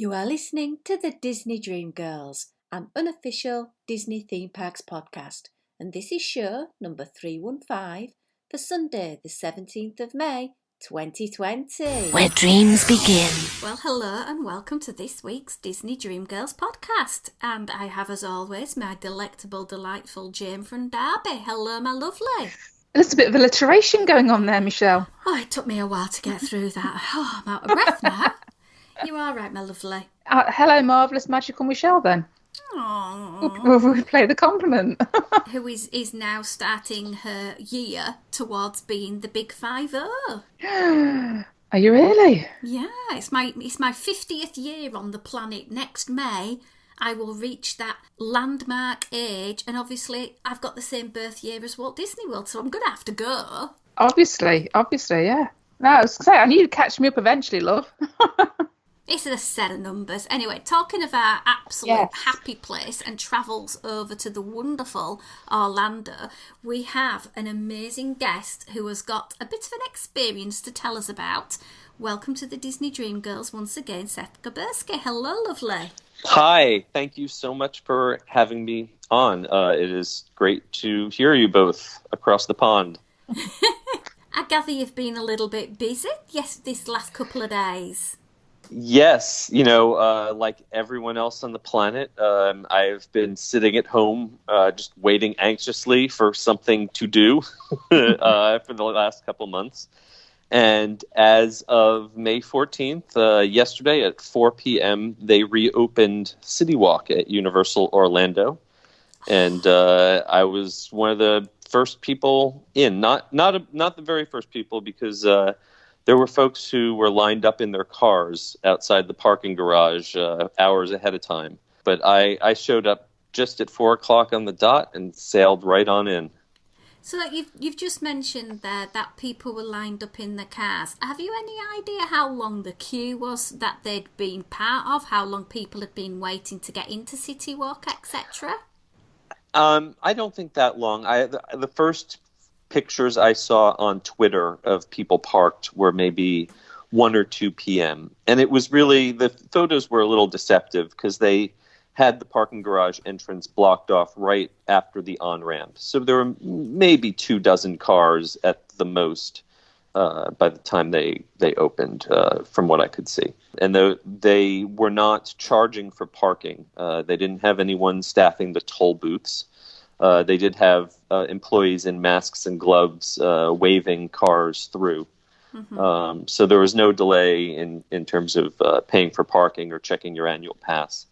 You are listening to the Disney Dream Girls, an unofficial Disney theme parks podcast, and this is show number 315 for Sunday, the 17th of May, 2020. Where dreams begin. Well, hello and welcome to this week's Disney Dream Girls podcast. And I have, as always, my delectable, delightful Jayne from Derby. Hello, my lovely. There's a bit of alliteration going on there, Michelle. Oh, it took me a while to get through that. Oh, I'm out of breath now. You are right, my lovely. Hello, marvellous, magical Michelle, then. Aww. We play the compliment. Who is now starting her year towards being the big 5-0. Are you really? Yeah, it's my 50th year on the planet. Next May, I will reach that landmark age, and obviously I've got the same birth year as Walt Disney World, so I'm going to have to go. Obviously, yeah. No, I was going to say, I need you to catch me up eventually, love. It's a set of numbers. Anyway, talking of our absolute happy place and travels over to the wonderful Orlando, we have an amazing guest who has got a bit of an experience to tell us about. Welcome to the Disney Dream Girls once again, Seth Kubersky. Hello, lovely. Hi, thank you so much for having me on. It is great to hear you both across the pond. I gather you've been a little bit busy, this last couple of days. Yes, like everyone else on the planet, I've been sitting at home just waiting anxiously for something to do for the last couple months. And as of May 14th, yesterday at 4 p.m., they reopened City Walk at Universal Orlando. And I was one of the first people in, not the very first people, because there were folks who were lined up in their cars outside the parking garage hours ahead of time. But I showed up just at 4 o'clock on the dot and sailed right on in. So you've just mentioned there that people were lined up in the cars. Have you any idea how long the queue was that they'd been part of? How long people had been waiting to get into City Walk, etc.? I don't think that long. The first pictures I saw on Twitter of people parked were maybe 1 or 2 p.m. And it was really, the photos were a little deceptive because they had the parking garage entrance blocked off right after the on-ramp. So there were maybe 24 cars at the most by the time they opened, from what I could see. And they were not charging for parking. They didn't have anyone staffing the toll booths. They did have employees in masks and gloves waving cars through. Mm-hmm. So there was no delay in terms of paying for parking or checking your annual pass.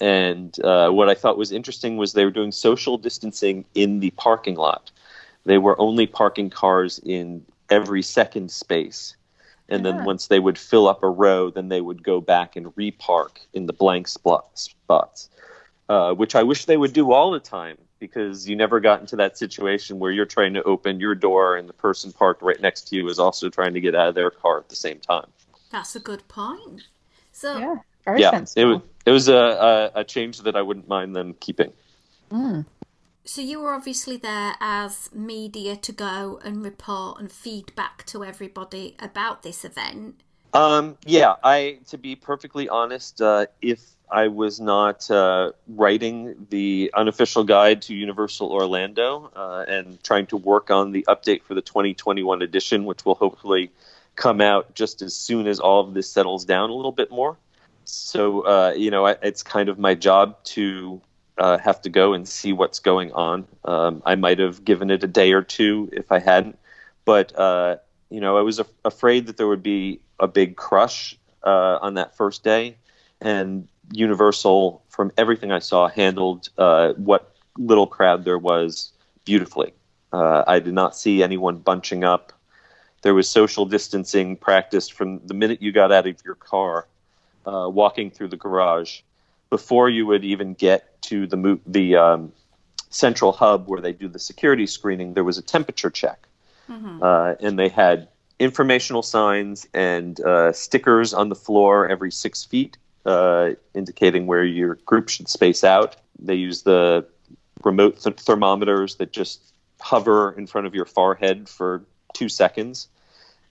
And what I thought was interesting was they were doing social distancing in the parking lot. They were only parking cars in every second space. And then once they would fill up a row, then they would go back and repark in the blank spots, which I wish they would do all the time, because you never got into that situation where you're trying to open your door and the person parked right next to you is also trying to get out of their car at the same time. That's a good point. So very sensible. It was a change that I wouldn't mind them keeping. Mm. So you were obviously there as media to go and report and feedback to everybody about this event. To be perfectly honest, if I was not writing the unofficial guide to Universal Orlando and trying to work on the update for the 2021 edition, which will hopefully come out just as soon as all of this settles down a little bit more. So, it's kind of my job to have to go and see what's going on. I might have given it a day or two if I hadn't. But, I was afraid that there would be a big crush on that first day. And Universal, from everything I saw, handled what little crowd there was beautifully. I did not see anyone bunching up. There was social distancing practiced from the minute you got out of your car, walking through the garage. Before you would even get to the central hub where they do the security screening, there was a temperature check. Mm-hmm. And they had informational signs and stickers on the floor every 6 feet, indicating where your group should space out. They use the remote thermometers that just hover in front of your forehead for 2 seconds.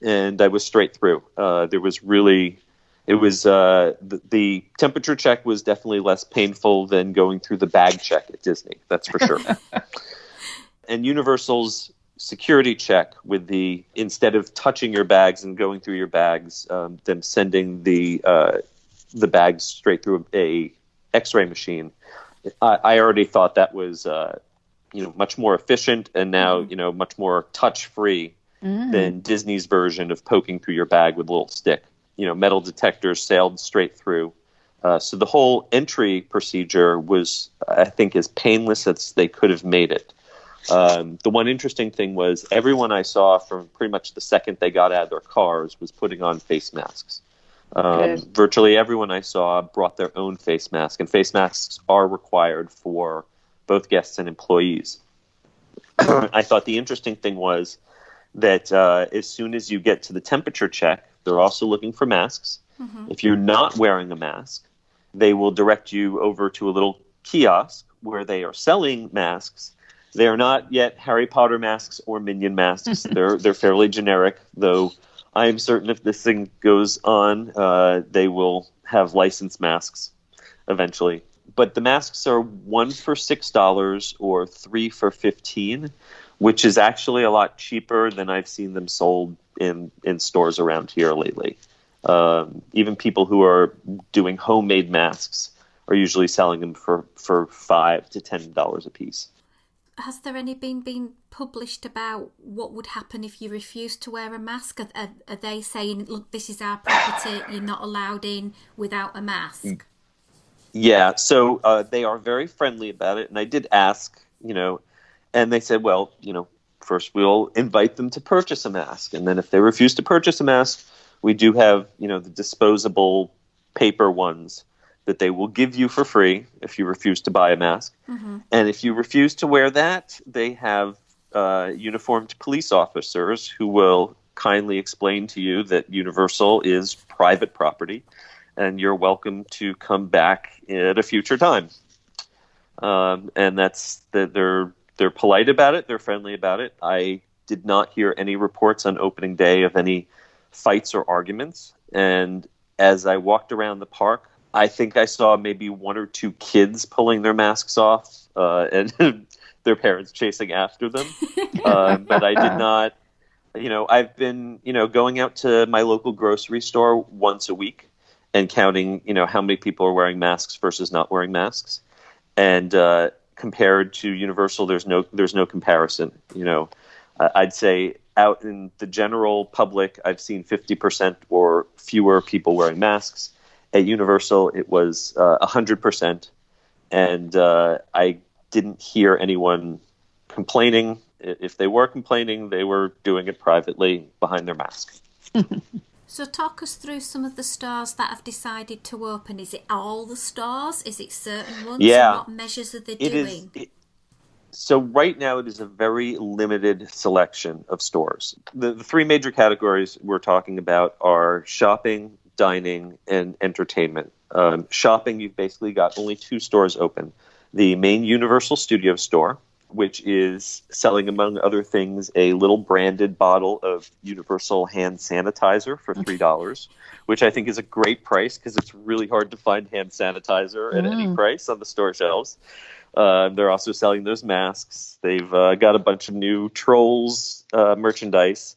And I was straight through. There was really It was the temperature check was definitely less painful than going through the bag check at Disney. That's for sure. And Universal's security check with instead of touching your bags and going through your bags, them sending the bags straight through a X-ray machine. I already thought that was much more efficient and now much more touch-free than Disney's version of poking through your bag with a little stick. Metal detectors sailed straight through. So the whole entry procedure was, I think, as painless as they could have made it. The one interesting thing was everyone I saw from pretty much the second they got out of their cars was putting on face masks. Virtually everyone I saw brought their own face mask, and face masks are required for both guests and employees. I thought the interesting thing was that as soon as you get to the temperature check, they're also looking for masks. If you're not wearing a mask, they will direct you over to a little kiosk where they are selling masks. They are not yet Harry Potter masks or Minion masks. They're fairly generic, though I am certain if this thing goes on, they will have licensed masks eventually. But the masks are 1 for $6 or 3 for $15, which is actually a lot cheaper than I've seen them sold in stores around here lately. Even people who are doing homemade masks are usually selling them for $5 to $10 a piece. Has there any been published about what would happen if you refused to wear a mask? Are they saying, look, this is our property, you're not allowed in without a mask? Yeah, so they are very friendly about it. And I did ask, and they said, well, first we'll invite them to purchase a mask. And then if they refuse to purchase a mask, we do have, the disposable paper ones that they will give you for free if you refuse to buy a mask. And if you refuse to wear that, they have uniformed police officers who will kindly explain to you that Universal is private property and you're welcome to come back at a future time. And that's that they're polite about it. They're friendly about it. I did not hear any reports on opening day of any fights or arguments. And as I walked around the park, I think I saw maybe 1 or 2 kids pulling their masks off and their parents chasing after them. But I did not, I've been, going out to my local grocery store once a week and counting, how many people are wearing masks versus not wearing masks. And compared to Universal, there's no comparison. I'd say out in the general public, I've seen 50% or fewer people wearing masks. At Universal, it was 100%, and I didn't hear anyone complaining. If they were complaining, they were doing it privately behind their mask. So talk us through some of the stores that have decided to open. Is it all the stores? Is it certain ones? Yeah. And what measures are they doing? So right now it is a very limited selection of stores. The 3 major categories we're talking about are shopping, dining, and entertainment. Shopping, you've basically got only 2 stores open. The main Universal Studio store, which is selling, among other things, a little branded bottle of Universal hand sanitizer for $3, which I think is a great price because it's really hard to find hand sanitizer at any price on the store shelves. They're also selling those masks. They've got a bunch of new Trolls merchandise,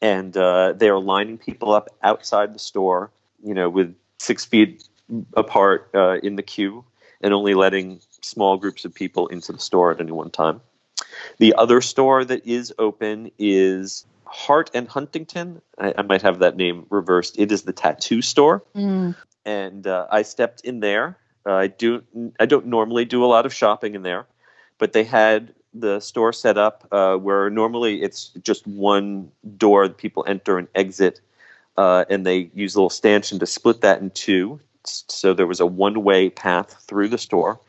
and they are lining people up outside the store, with 6 feet apart in the queue and only letting small groups of people into the store at any one time. The other store that is open is Hart and Huntington. I might have that name reversed. It is the tattoo store. And I stepped in there. I don't normally do a lot of shopping in there, but they had the store set up where normally it's just one door that people enter and exit, and they use a little stanchion to split that in 2. So there was a one-way path through the store.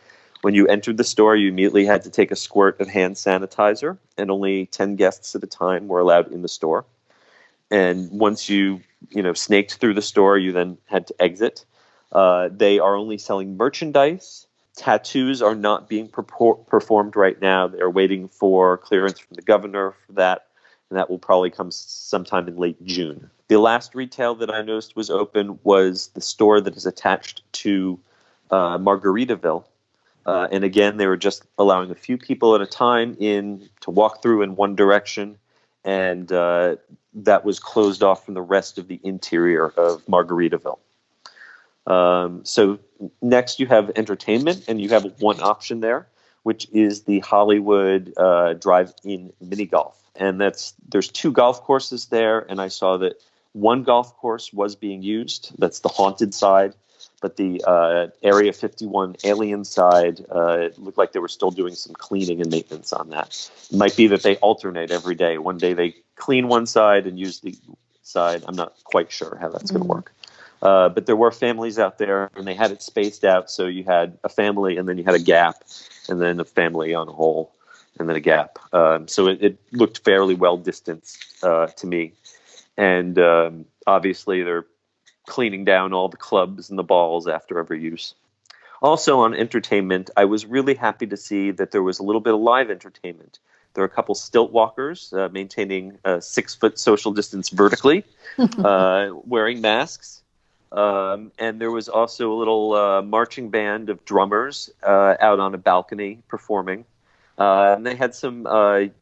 When you entered the store, you immediately had to take a squirt of hand sanitizer, and only 10 guests at a time were allowed in the store. And once you snaked through the store, you then had to exit. They are only selling merchandise. Tattoos are not being performed right now. They're waiting for clearance from the governor for that. and that will probably come sometime in late June. The last retail that I noticed was open was the store that is attached to Margaritaville. And again, they were just allowing a few people at a time in to walk through in one direction, and that was closed off from the rest of the interior of Margaritaville. So next you have entertainment, and you have one option there, which is the Hollywood drive-in mini golf. And there's 2 golf courses there, and I saw that one golf course was being used. That's the haunted side. But the Area 51 alien side, it looked like they were still doing some cleaning and maintenance on that. It might be that they alternate every day. One day they clean one side and use the side. I'm not quite sure how that's going to work. But there were families out there, and they had it spaced out. So you had a family, and then you had a gap, and then a family on a hole, and then a gap. So it looked fairly well distanced to me. And obviously they're cleaning down all the clubs and the balls after every use. Also on entertainment, I was really happy to see that there was a little bit of live entertainment. There are a couple stilt walkers maintaining 6-foot social distance vertically, wearing masks. And there was also a little marching band of drummers out on a balcony performing. And they had some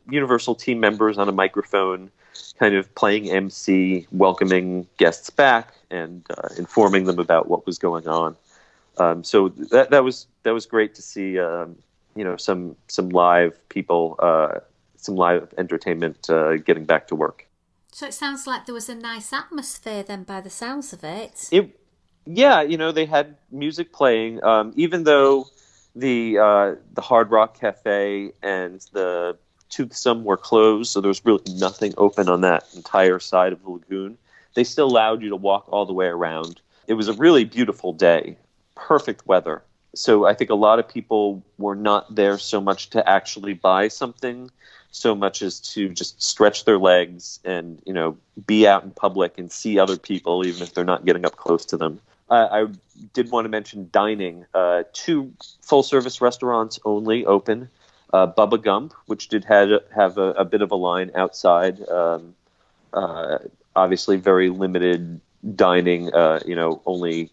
Universal team members on a microphone kind of playing MC, welcoming guests back and informing them about what was going on. So that was great to see, some live people, some live entertainment getting back to work. So it sounds like there was a nice atmosphere then, by the sounds of it. They had music playing, even though the Hard Rock Cafe and the Toothsome were closed, so there was really nothing open on that entire side of the lagoon. They still allowed you to walk all the way around. It was a really beautiful day, perfect weather. So I think a lot of people were not there so much to actually buy something, so much as to just stretch their legs and, be out in public and see other people, even if they're not getting up close to them. I did want to mention dining. 2 full-service restaurants only open. Bubba Gump, which did have a bit of a line outside. Obviously, very limited dining. Only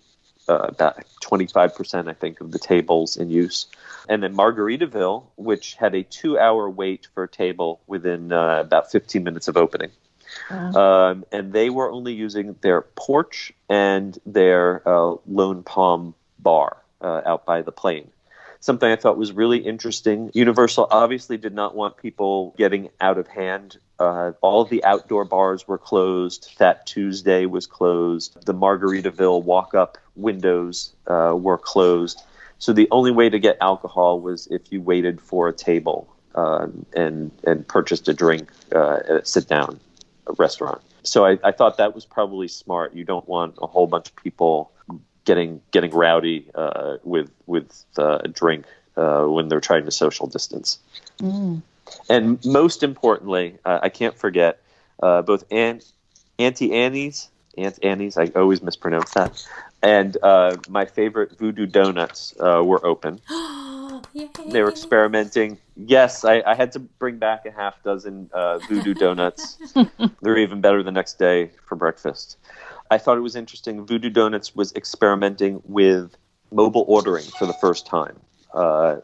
about 25%, I think, of the tables in use. And then Margaritaville, which had a 2-hour wait for a table within about 15 minutes of opening. And they were only using their porch and their Lone Palm bar out by the plane. Something I thought was really interesting. Universal obviously did not want people getting out of hand. All of the outdoor bars were closed. Fat Tuesday was closed. The Margaritaville walk-up windows were closed. So the only way to get alcohol was if you waited for a table and purchased a drink at a sit-down restaurant. So I thought that was probably smart. You don't want a whole bunch of people getting rowdy with a drink when they're trying to social distance. And most importantly, I can't forget both Aunt Annie's, I always mispronounce that, and my favorite Voodoo Donuts were open. Yay. They were experimenting. Yes, I had to bring back a half dozen Voodoo Donuts. They're even better the next day for breakfast. I thought it was interesting. Voodoo Donuts was experimenting with mobile ordering for the first time.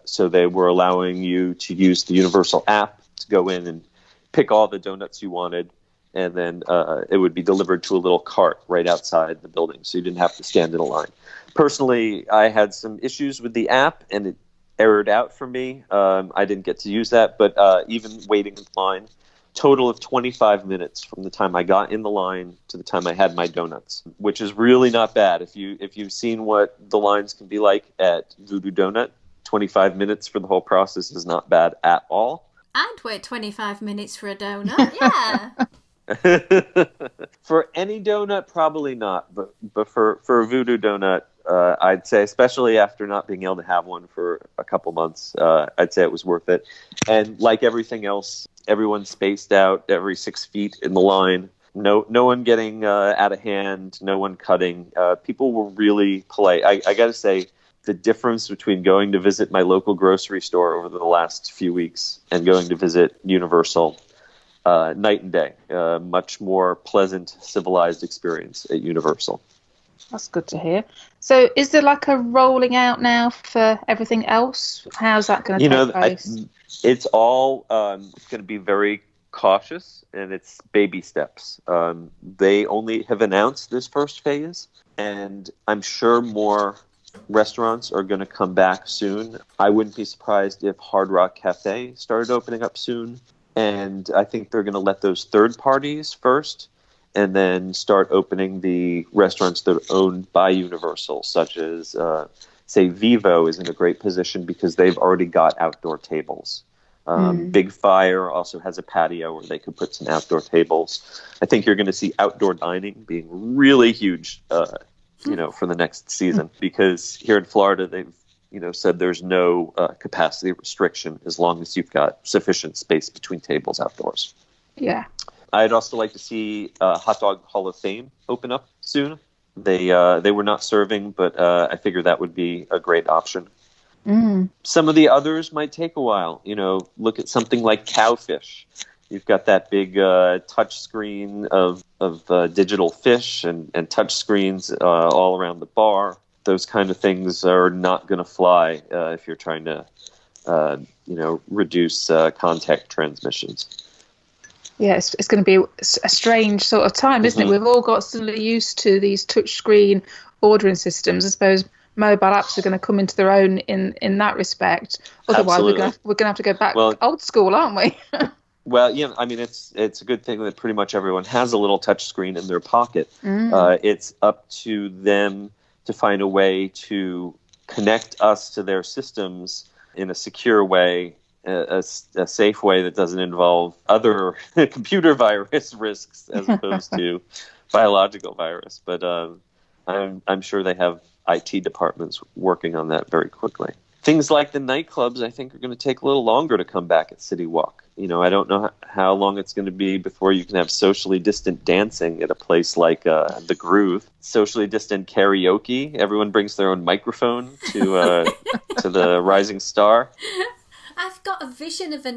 So they were allowing you to use the Universal app to go in and pick all the donuts you wanted, and then it would be delivered to a little cart right outside the building, so you didn't have to stand in a line. Personally, I had some issues with the app, and it errored out for me. I didn't get to use that, but even waiting in line, total of 25 minutes from the time I got in the line to the time I had my donuts, which is really not bad. If you've seen what the lines can be like at Voodoo Donut, 25 minutes for the whole process is not bad at all. I'd wait 25 minutes for a donut, yeah. For any donut, probably not, but for a Voodoo Donut, I'd say, especially after not being able to have one for a couple months, I'd say it was worth it. And like everything else, everyone's spaced out every 6 feet in the line. No one getting out of hand, no one cutting. People were really polite. I got to say, the difference between going to visit my local grocery store over the last few weeks and going to visit Universal night and day. Much more pleasant, civilized experience at Universal. That's good to hear. So is there like a rolling out now for everything else? How's that going to take place? It's all going to be very cautious, and it's baby steps. They only have announced this first phase, and I'm sure more restaurants are going to come back soon. I wouldn't be surprised if Hard Rock Cafe started opening up soon, and I think they're going to let those third parties first, and then start opening the restaurants that are owned by Universal, such as, say, Vivo is in a great position because they've already got outdoor tables. Big Fire also has a patio where they could put some outdoor tables. I think you're going to see outdoor dining being really huge, for the next season, because here in Florida, they've said there's no capacity restriction as long as you've got sufficient space between tables outdoors. Yeah. I'd also like to see Hot Dog Hall of Fame open up soon. They were not serving, but I figure that would be a great option. Some of the others might take a while. Look at something like Cowfish. You've got that big touch screen of digital fish and touch screens all around the bar. Those kind of things are not going to fly if you're trying to, reduce contact transmissions. Yeah, it's going to be a strange sort of time, isn't it? We've all got suddenly used to these touchscreen ordering systems. I suppose mobile apps are going to come into their own in that respect. Otherwise, we're going to have to go back old school, aren't we? Well, it's a good thing that pretty much everyone has a little touch screen in their pocket. It's up to them to find a way to connect us to their systems in a secure way, a safe way that doesn't involve other computer virus risks as opposed to biological virus. But I'm sure they have IT departments working on that very quickly. Things like the nightclubs, I think, are going to take a little longer to come back at City Walk. I don't know how long it's going to be before you can have socially distant dancing at a place like the Groove. Socially distant karaoke. Everyone brings their own microphone to the Rising Star. I've got a vision of a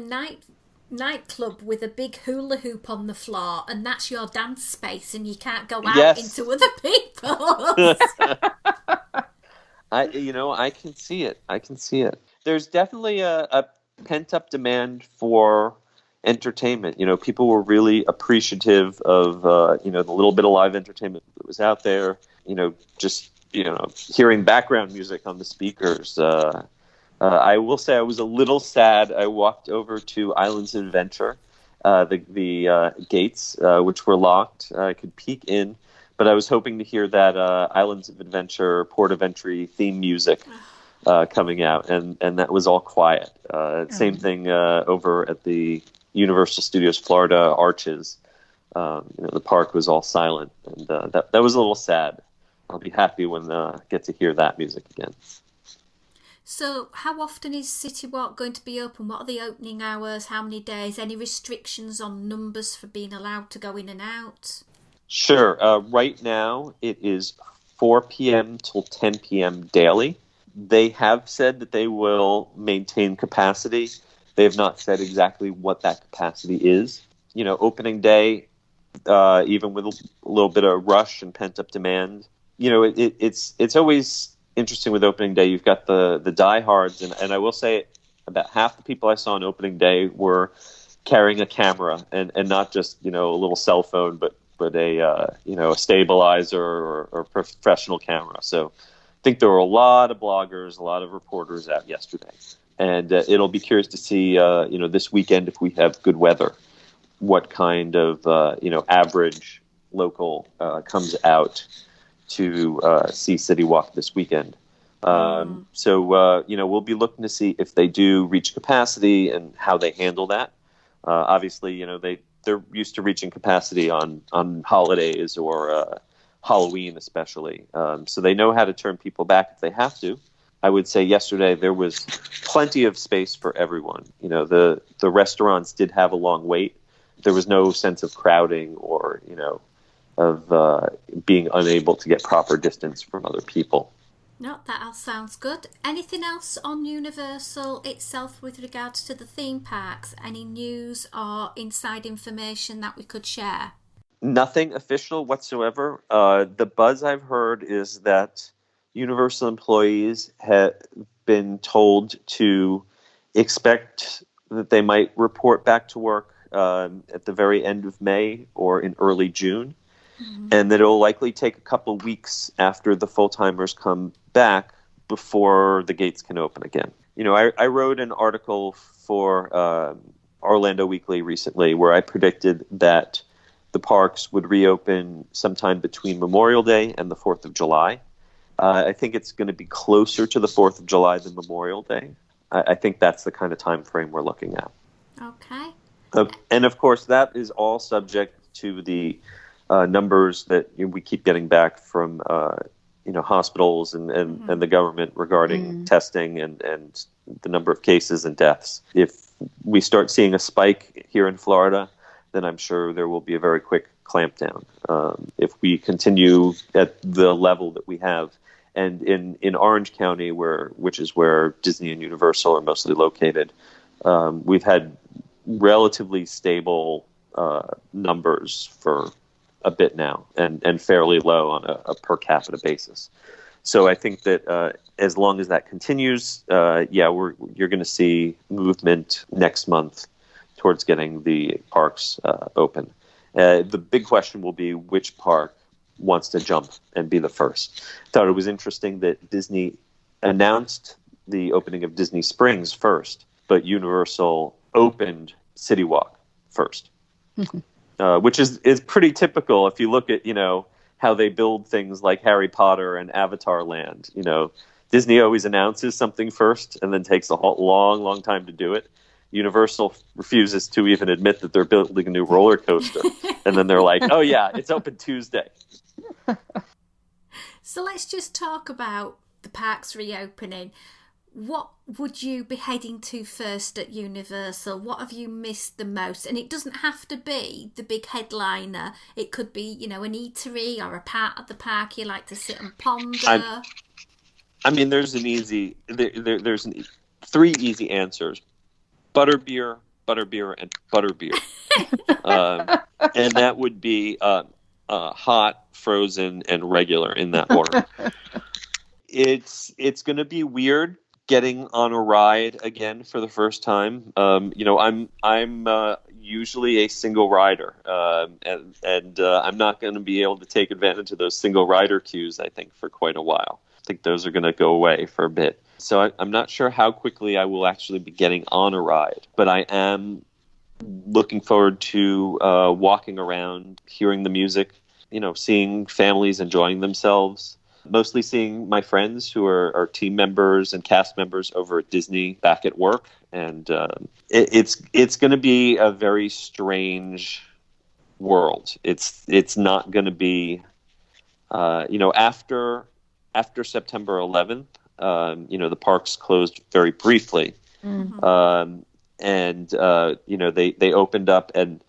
nightclub with a big hula hoop on the floor, and that's your dance space, and you can't go out into other people's. I can see it. There's definitely a pent-up demand for entertainment. People were really appreciative of, the little bit of live entertainment that was out there. Hearing background music on the speakers. I will say I was a little sad. I walked over to Islands of Adventure, the gates, which were locked. I could peek in, but I was hoping to hear that Islands of Adventure Port of Entry theme music coming out, and that was all quiet. Same thing over at the Universal Studios Florida Arches. The park was all silent, and that was a little sad. I'll be happy when I get to hear that music again. So how often is City Walk going to be open? What are the opening hours? How many days? Any restrictions on numbers for being allowed to go in and out? Sure. Right now it is 4 p.m. till 10 p.m. daily. They have said that they will maintain capacity. They have not said exactly what that capacity is. Opening day, even with a little bit of rush and pent-up demand, it's always interesting with opening day. You've got the diehards, and I will say about half the people I saw on opening day were carrying a camera, and not just a little cell phone, but a stabilizer or professional camera. So I think there were a lot of bloggers, a lot of reporters out yesterday, and it'll be curious to see this weekend, if we have good weather, what kind of average local comes out to see City Walk this weekend. So we'll be looking to see if they do reach capacity and how they handle that. Obviously, they're used to reaching capacity on holidays or Halloween especially. So they know how to turn people back if they have to. I would say yesterday there was plenty of space for everyone. The restaurants did have a long wait. There was no sense of crowding or, of being unable to get proper distance from other people. No, that all sounds good. Anything else on Universal itself with regards to the theme parks? Any news or inside information that we could share? Nothing official whatsoever. The buzz I've heard is that Universal employees have been told to expect that they might report back to work at the very end of May or in early June, and that it'll likely take a couple of weeks after the full-timers come back before the gates can open again. You know, I wrote an article for Orlando Weekly recently where I predicted that the parks would reopen sometime between Memorial Day and the 4th of July. I think it's going to be closer to the 4th of July than Memorial Day. I think that's the kind of time frame we're looking at. Okay. And of course, that is all subject to the numbers that we keep getting back from hospitals and the government regarding testing and the number of cases and deaths. If we start seeing a spike here in Florida, then I'm sure there will be a very quick clampdown. If we continue at the level that we have, and in Orange County, which is where Disney and Universal are mostly located, we've had relatively stable numbers for a bit now, and fairly low on a per capita basis. So I think that as long as that continues, you're going to see movement next month towards getting the parks open. The big question will be which park wants to jump and be the first. Thought it was interesting that Disney announced the opening of Disney Springs first, but Universal opened City Walk first, which is pretty typical if you look at, how they build things like Harry Potter and Avatar Land. Disney always announces something first and then takes a long, long time to do it. Universal refuses to even admit that they're building a new roller coaster. And then they're like, oh yeah, it's open Tuesday. So let's just talk about the parks reopening. What would you be heading to first at Universal? What have you missed the most? And it doesn't have to be the big headliner. It could be, an eatery or a part of the park you like to sit and ponder. There's three easy answers. Butterbeer, and butterbeer. And that would be hot, frozen, and regular in that order. It's going to be weird getting on a ride again for the first time. I'm usually a single rider, and I'm not going to be able to take advantage of those single rider queues, I think, for quite a while. I think those are going to go away for a bit. So I'm not sure how quickly I will actually be getting on a ride, but I am looking forward to walking around, hearing the music, seeing families enjoying themselves, mostly seeing my friends who are team members and cast members over at Disney back at work. And it's going to be a very strange world. It's not going to be, after September 11th, the parks closed very briefly. Mm-hmm. They opened up, and,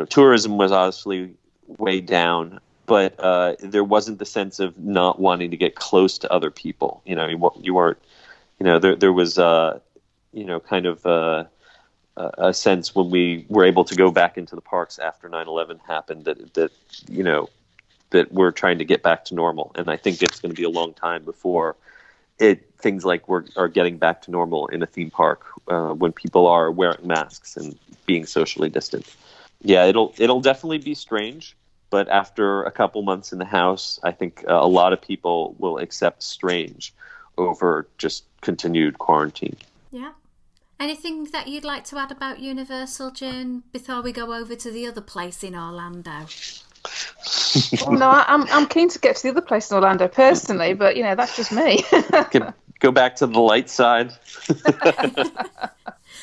tourism was obviously way down, but there wasn't the sense of not wanting to get close to other people. You weren't, there was, kind of a sense when we were able to go back into the parks after 9/11 happened that we're trying to get back to normal. And I think it's going to be a long time before things like are getting back to normal in a theme park when people are wearing masks and being socially distant. Yeah, it'll definitely be strange, but after a couple months in the house, I think a lot of people will accept strange over just continued quarantine. Yeah. Anything that you'd like to add about Universal, Jayne, before we go over to the other place in Orlando? No, I'm keen to get to the other place in Orlando personally, but that's just me. Can go back to the light side.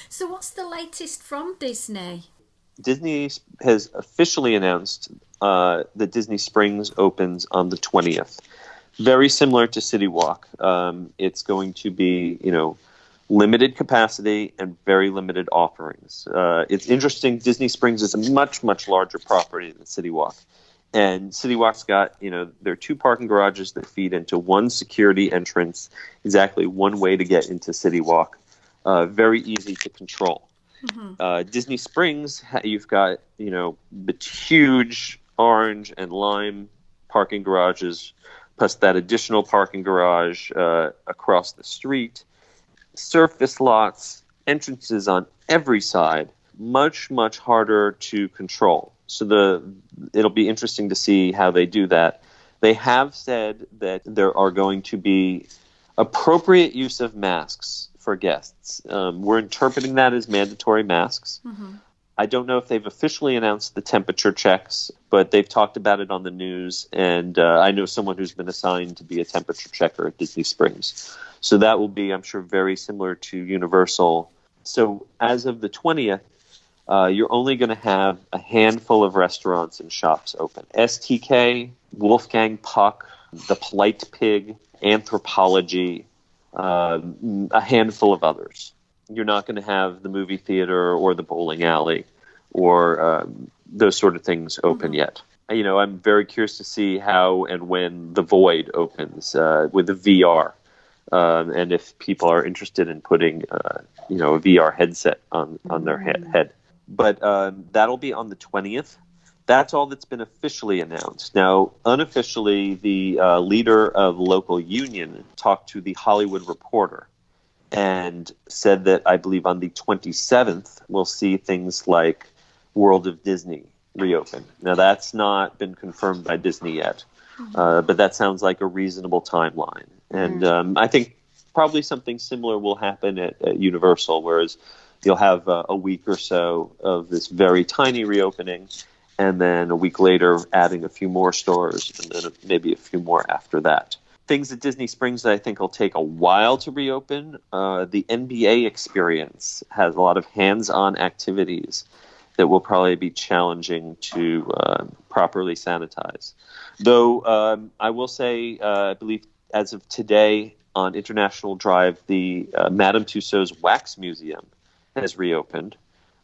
So what's the latest from Disney? Disney has officially announced that Disney Springs opens on the 20th. Very similar to City Walk. It's going to be, limited capacity and very limited offerings. It's interesting. Disney Springs is a much, much larger property than City Walk. And City Walk's got, there are 2 parking garages that feed into one security entrance, exactly one way to get into City Walk. Very easy to control. Disney Springs, you've got, the huge orange and lime parking garages, plus that additional parking garage across the street. Surface lots, entrances on every side, much, much harder to control. So it'll be interesting to see how they do that. They have said that there are going to be appropriate use of masks for guests. We're interpreting that as mandatory masks. I don't know if they've officially announced the temperature checks, but they've talked about it on the news, and I know someone who's been assigned to be a temperature checker at Disney Springs. So that will be, I'm sure, very similar to Universal. So as of the 20th, you're only going to have a handful of restaurants and shops open. STK, Wolfgang Puck, The Polite Pig, Anthropology, a handful of others. You're not going to have the movie theater or the bowling alley or those sort of things open yet. I'm very curious to see how and when The Void opens with the VR. And if people are interested in putting, a VR headset on their head. But that'll be on the 20th. That's all that's been officially announced. Now, unofficially, the leader of the local union talked to the Hollywood Reporter and said that I believe on the 27th, we'll see things like World of Disney reopen. Now, that's not been confirmed by Disney yet, but that sounds like a reasonable timeline. And I think probably something similar will happen at Universal, whereas you'll have a week or so of this very tiny reopening, and then a week later adding a few more stores, and then maybe a few more after that. Things at Disney Springs that I think will take a while to reopen. The NBA experience has a lot of hands-on activities that will probably be challenging to properly sanitize. Though I will say, I believe as of today on International Drive, the Madame Tussauds Wax Museum has reopened.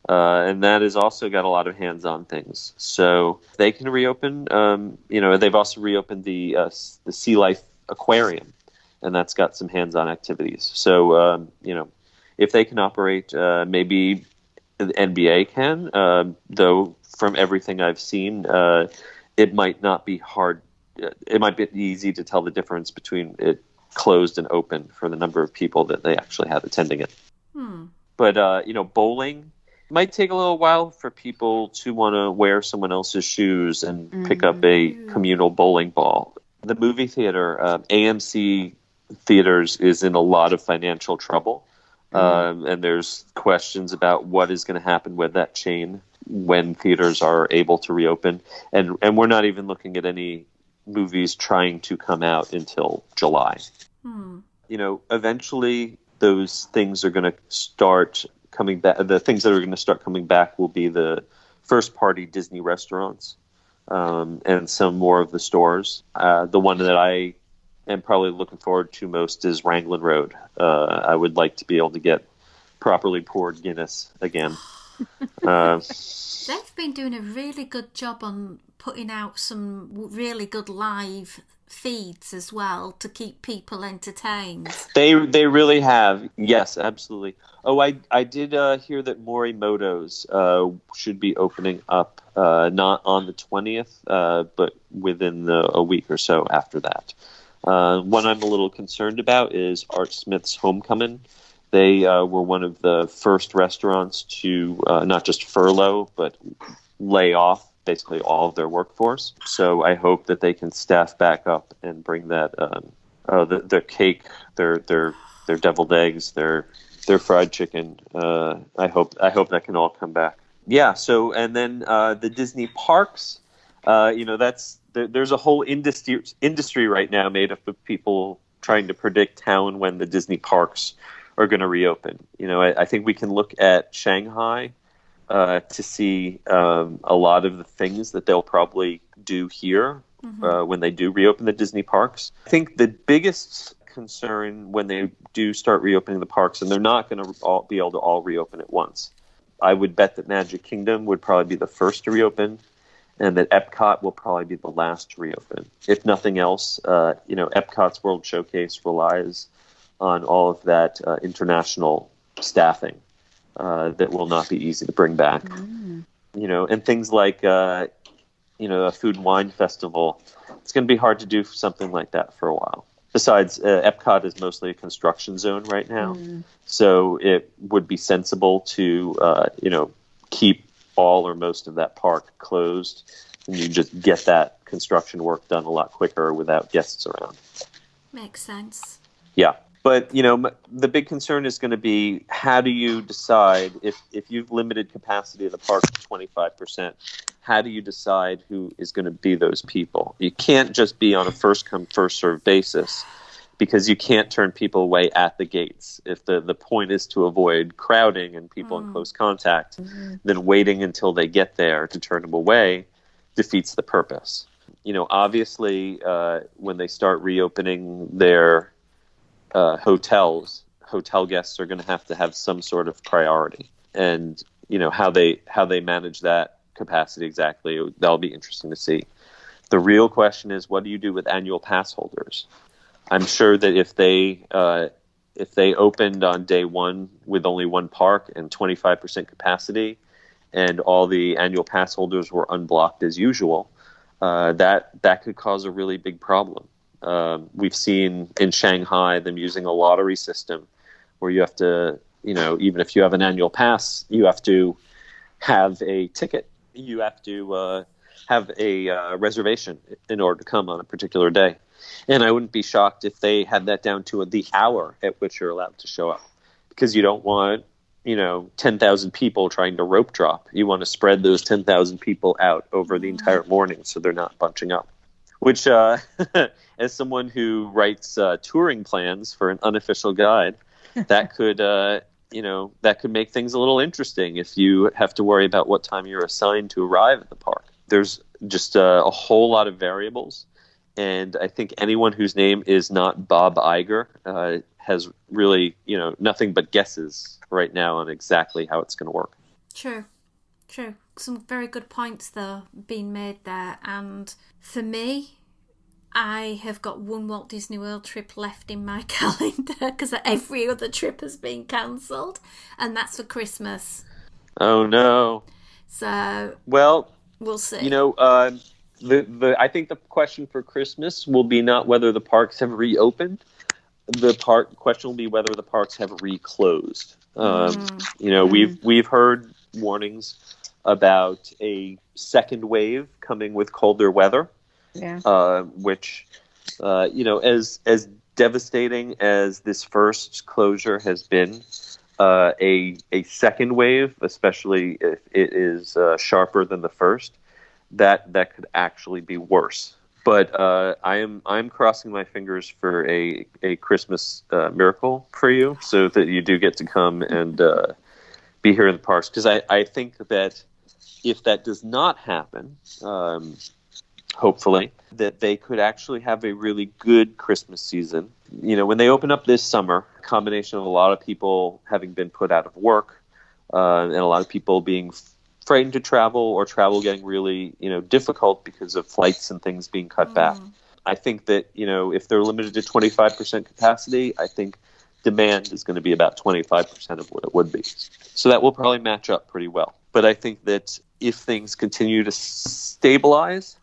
And that has also got a lot of hands-on things. So they can reopen. They've also reopened the Sea Life Aquarium, and that's got some hands-on activities. So, if they can operate, maybe the NBA can, though from everything I've seen, it might not be hard. It might be easy to tell the difference between it closed and open for the number of people that they actually have attending it. But, bowling might take a little while for people to want to wear someone else's shoes and pick up a communal bowling ball. The movie theater, AMC Theaters, is in a lot of financial trouble. And there's questions about what is going to happen with that chain when theaters are able to reopen. And we're not even looking at any movies trying to come out until July. Eventually those things are going to start coming back. The things that are going to start coming back will be the first-party Disney restaurants and some more of the stores. The one that I am probably looking forward to most is Wrangling Road. I would like to be able to get properly poured Guinness again. They've been doing a really good job on putting out some really good live feeds as well to keep people entertained. They really have. Yes, absolutely. Oh, I did hear that Morimoto's should be opening up not on the 20th, but within a week or so after that. One I'm a little concerned about is Art Smith's Homecoming. They were one of the first restaurants to not just furlough, but lay off basically all of their workforce. So I hope that they can staff back up and bring that their cake, their deviled eggs, their fried chicken. I hope that can all come back. Yeah. So and then the Disney parks. There's a whole industry right now made up of people trying to predict how and when the Disney parks are going to reopen. I think we can look at Shanghai to see a lot of the things that they'll probably do here when they do reopen the Disney parks. I think the biggest concern when they do start reopening the parks, and they're not going to be able to all reopen at once. I would bet that Magic Kingdom would probably be the first to reopen, and that Epcot will probably be the last to reopen. If nothing else, Epcot's World Showcase relies on all of that international staffing that will not be easy to bring back. And things like a food and wine festival, it's going to be hard to do something like that for a while. Besides, Epcot is mostly a construction zone right now, so it would be sensible to keep all or most of that park closed, and you just get that construction work done a lot quicker without guests around. Makes sense. Yeah. But, the big concern is going to be, how do you decide if you've limited capacity of the park to 25%, how do you decide who is going to be those people? You can't just be on a first come, first served basis, because you can't turn people away at the gates. If the point is to avoid crowding and people in close contact, then waiting until they get there to turn them away defeats the purpose. Obviously, when they start reopening their hotel guests are going to have some sort of priority, and how they manage that capacity exactly, that'll be interesting to see. The real question is, what do you do with annual pass holders? I'm sure that if they opened on day one with only one park and 25% capacity, and all the annual pass holders were unblocked as usual, that could cause a really big problem. We've seen in Shanghai them using a lottery system where you have to, even if you have an annual pass, you have to have a ticket. You have to have a reservation in order to come on a particular day. And I wouldn't be shocked if they had that down to the hour at which you're allowed to show up, because you don't want 10,000 people trying to rope drop. You want to spread those 10,000 people out over the entire morning so they're not bunching up. Which, as someone who writes touring plans for an unofficial guide, that could make things a little interesting if you have to worry about what time you're assigned to arrive at the park. There's just a whole lot of variables, and I think anyone whose name is not Bob Iger has really, nothing but guesses right now on exactly how it's going to work. True. Some very good points, though, being made there. And for me, I have got one Walt Disney World trip left in my calendar because every other trip has been cancelled, and that's for Christmas. Oh, no. So, well, we'll see. I think the question for Christmas will be not whether the parks have reopened. The question will be whether the parks have reclosed. We've heard warnings about a second wave coming with colder weather, which as devastating as this first closure has been, a second wave, especially if it is sharper than the first, that could actually be worse. But I'm crossing my fingers for a Christmas miracle for you, so that you do get to come and be here in the parks. Because I think that if that does not happen, hopefully, that they could actually have a really good Christmas season. When they open up this summer, a combination of a lot of people having been put out of work and a lot of people being frightened to travel, or travel getting really, difficult because of flights and things being cut back. I think that, if they're limited to 25% capacity, I think demand is going to be about 25% of what it would be. So that will probably match up pretty well. But I think that if things continue to stabilize,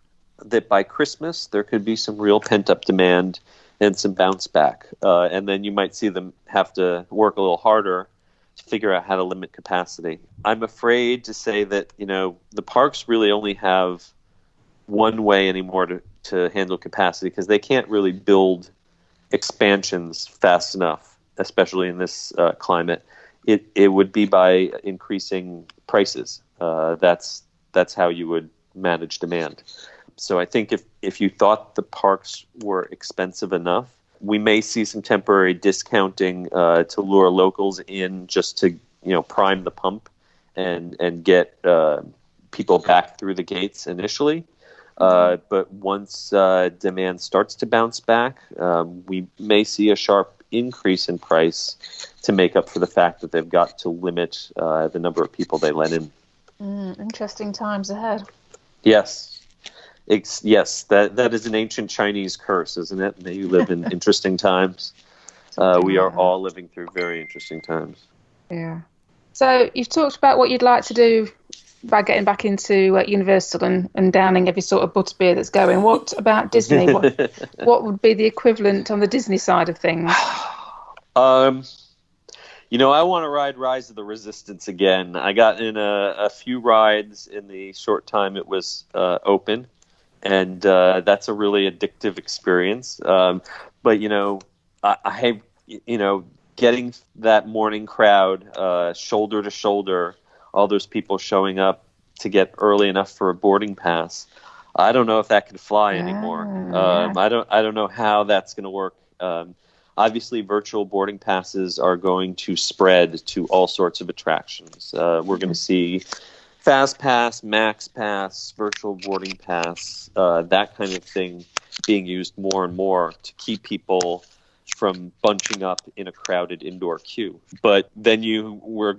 that by Christmas there could be some real pent-up demand and some bounce back. And then you might see them have to work a little harder to figure out how to limit capacity. I'm afraid to say that, the parks really only have one way anymore to handle capacity, because they can't really build expansions fast enough, especially in this climate. It would be by increasing prices. That's how you would manage demand. So I think if you thought the parks were expensive enough, we may see some temporary discounting to lure locals in, just to prime the pump and get people back through the gates initially. But once demand starts to bounce back, we may see a sharp increase in price to make up for the fact that they've got to limit the number of people they let in. Interesting times ahead. Yes. Yes, that is an ancient Chinese curse, isn't it? May you live in interesting times. We are all living through very interesting times. Yeah. So you've talked about what you'd like to do by getting back into Universal and downing every sort of butterbeer that's going. What about Disney? What would be the equivalent on the Disney side of things? I want to ride Rise of the Resistance again. I got in a few rides in the short time it was open, and that's a really addictive experience. But I getting that morning crowd, shoulder to shoulder, all those people showing up to get early enough for a boarding pass. I don't know if that can fly anymore. I don't know how that's going to work. Obviously, virtual boarding passes are going to spread to all sorts of attractions. We're going to see Fast Pass, Max Pass, virtual boarding pass, that kind of thing being used more and more to keep people from bunching up in a crowded indoor queue. But then we're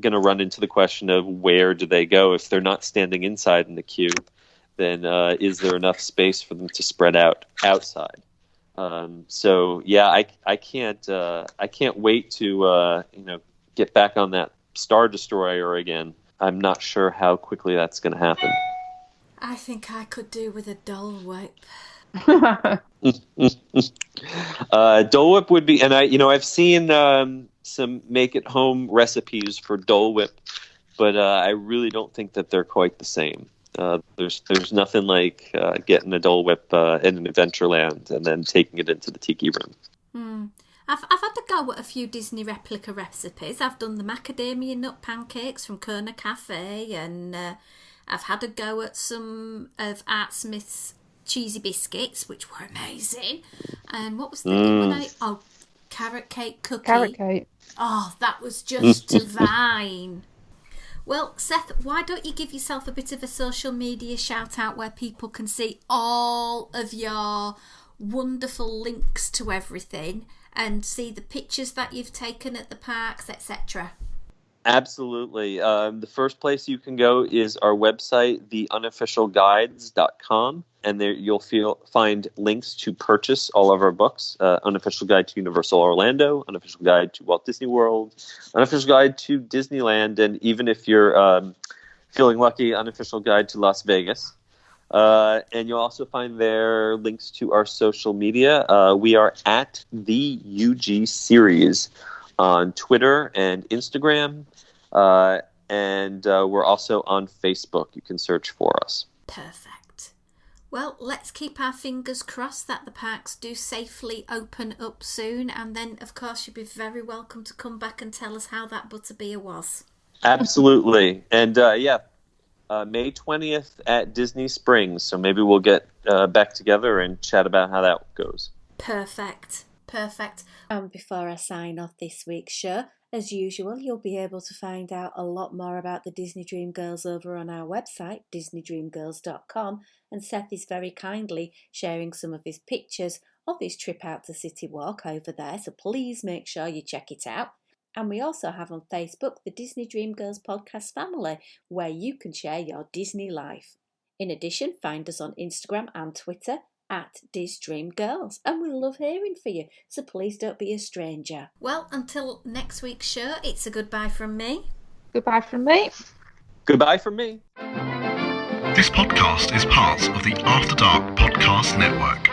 going to run into the question of where do they go? If they're not standing inside in the queue, then is there enough space for them to spread out outside? So yeah, I can't wait to get back on that Star Destroyer again. I'm not sure how quickly that's going to happen. I think I could do with a Dole Whip. Dole Whip would be, and I've seen some make at home recipes for Dole Whip, but I really don't think that they're quite the same. There's nothing like getting a Dole Whip in an Adventureland and then taking it into the tiki room. I've had to go at a few Disney replica recipes. I've done the macadamia nut pancakes from Kerner Cafe, and I've had a go at some of Art Smith's cheesy biscuits, which were amazing. And what was the one? Carrot cake cookie. Carrot cake. Oh, that was just divine. Well, Seth, why don't you give yourself a bit of a social media shout out where people can see all of your wonderful links to everything and see the pictures that you've taken at the parks, etc. Absolutely. The first place you can go is our website, theunofficialguides.com, and there you'll find links to purchase all of our books: Unofficial Guide to Universal Orlando, Unofficial Guide to Walt Disney World, Unofficial Guide to Disneyland, and even if you're feeling lucky, Unofficial Guide to Las Vegas. And you'll also find there links to our social media. We are at the UG Series on Twitter and Instagram, and we're also on Facebook. You can search for us. Perfect. Well, let's keep our fingers crossed that the parks do safely open up soon, and then, of course, you'll be very welcome to come back and tell us how that butterbeer was. Absolutely. And, May 20th at Disney Springs, so maybe we'll get back together and chat about how that goes. Perfect. And before I sign off this week's show, as usual, you'll be able to find out a lot more about the Disney Dream Girls over on our website, disneydreamgirls.com, and Seth is very kindly sharing some of his pictures of his trip out to City Walk over there, so please make sure you check it out. And we also have on Facebook the Disney Dream Girls podcast family, where you can share your Disney life. In addition, find us on Instagram and Twitter at DisDreamGirls, and we love hearing from you, so please don't be a stranger. Well, until next week's show, it's a goodbye from me. Goodbye from me. Goodbye from me. This podcast is part of the After Dark Podcast Network.